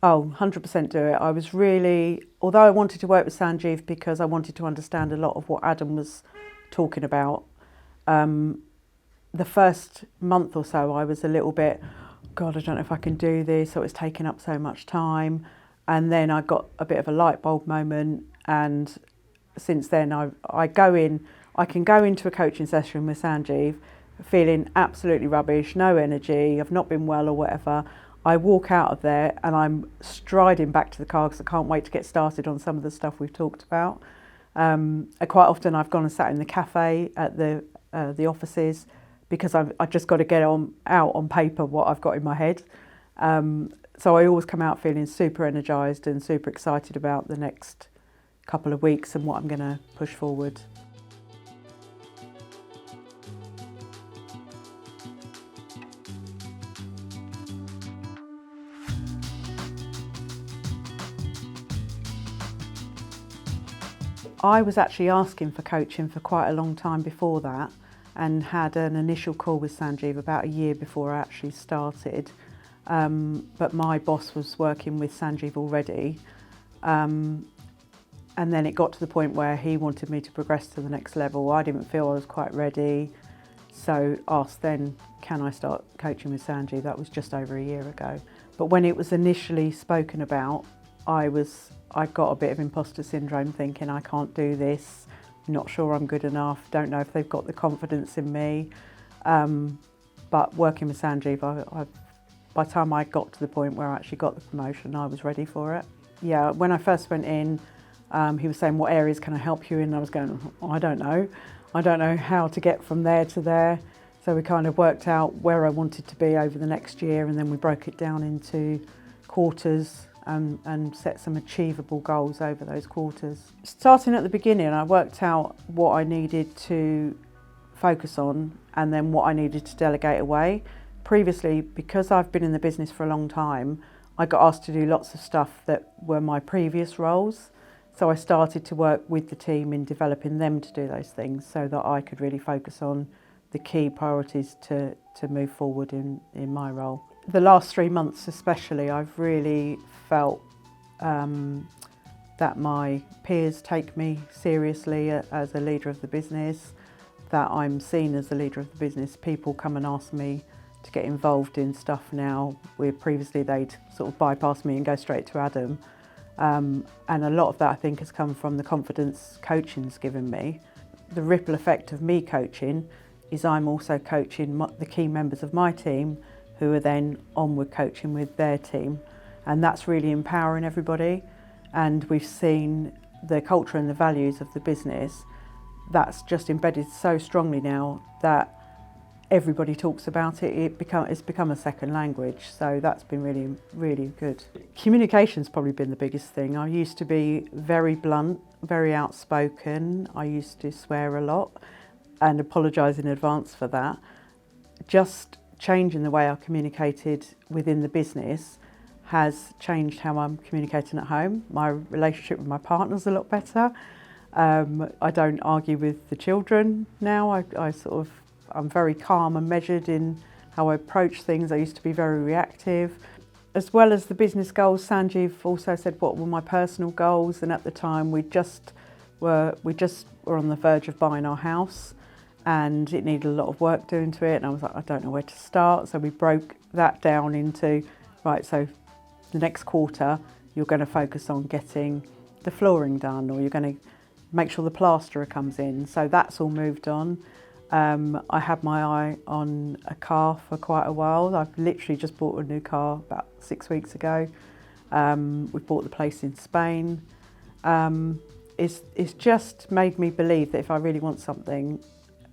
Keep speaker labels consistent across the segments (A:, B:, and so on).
A: Oh, 100% do it. I was really, although I wanted to work with Sanjiv because I wanted to understand a lot of what Adam was talking about, the first month or so I was a little bit, God, I don't know if I can do this, or it's taking up so much time. And then I got a bit of a light bulb moment, and since then I can go into a coaching session with Sanjiv feeling absolutely rubbish, no energy, I've not been well or whatever. I walk out of there and I'm striding back to the car because I can't wait to get started on some of the stuff we've talked about. Quite often I've gone and sat in the cafe at the offices because I've just got to get out on paper what I've got in my head. So I always come out feeling super energised and super excited about the next couple of weeks and what I'm going to push forward. I was actually asking for coaching for quite a long time before that, and had an initial call with Sanjiv about a year before I actually started. But my boss was working with Sanjiv already. And then it got to the point where he wanted me to progress to the next level. I didn't feel I was quite ready. So asked then, can I start coaching with Sanjiv? That was just over a year ago. But when it was initially spoken about, I got a bit of imposter syndrome, thinking I can't do this, not sure I'm good enough, don't know if they've got the confidence in me. But working with Sanjiv, by the time I got to the point where I actually got the promotion, I was ready for it. Yeah, when I first went in, he was saying, what areas can I help you in? And I was going, I don't know. I don't know how to get from there to there. So we kind of worked out where I wanted to be over the next year, and then we broke it down into quarters and set some achievable goals over those quarters. Starting at the beginning, I worked out what I needed to focus on and then what I needed to delegate away. Previously, because I've been in the business for a long time, I got asked to do lots of stuff that were my previous roles. So I started to work with the team in developing them to do those things so that I could really focus on the key priorities to move forward in my role. The last 3 months especially, I've really felt that my peers take me seriously as a leader of the business, that I'm seen as the leader of the business. People come and ask me to get involved in stuff now, where previously they'd sort of bypass me and go straight to Adam. And a lot of that I think has come from the confidence coaching's given me. The ripple effect of me coaching is I'm also coaching the key members of my team who are then onward coaching with their team. And that's really empowering everybody. And we've seen the culture and the values of the business, that's just embedded so strongly now that everybody talks about it. It's become a second language. So that's been really, really good. Communication's probably been the biggest thing. I used to be very blunt, very outspoken. I used to swear a lot and apologise in advance for that. Just changing the way I communicated within the business has changed how I'm communicating at home. My relationship with my partner's a lot better. I don't argue with the children now. I'm very calm and measured in how I approach things. I used to be very reactive. As well as the business goals, Sanjiv also said what were my personal goals, and at the time we just were on the verge of buying our house, and it needed a lot of work doing to it, and I was like, I don't know where to start. So we broke that down into, right, so the next quarter you're going to focus on getting the flooring done, or you're going to make sure the plasterer comes in. So that's all moved on. I had my eye on a car for quite a while. I've literally just bought a new car about 6 weeks ago. We bought the place in Spain. It's just made me believe that if I really want something,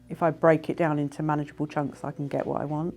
A: if I break it down into manageable chunks, I can get what I want.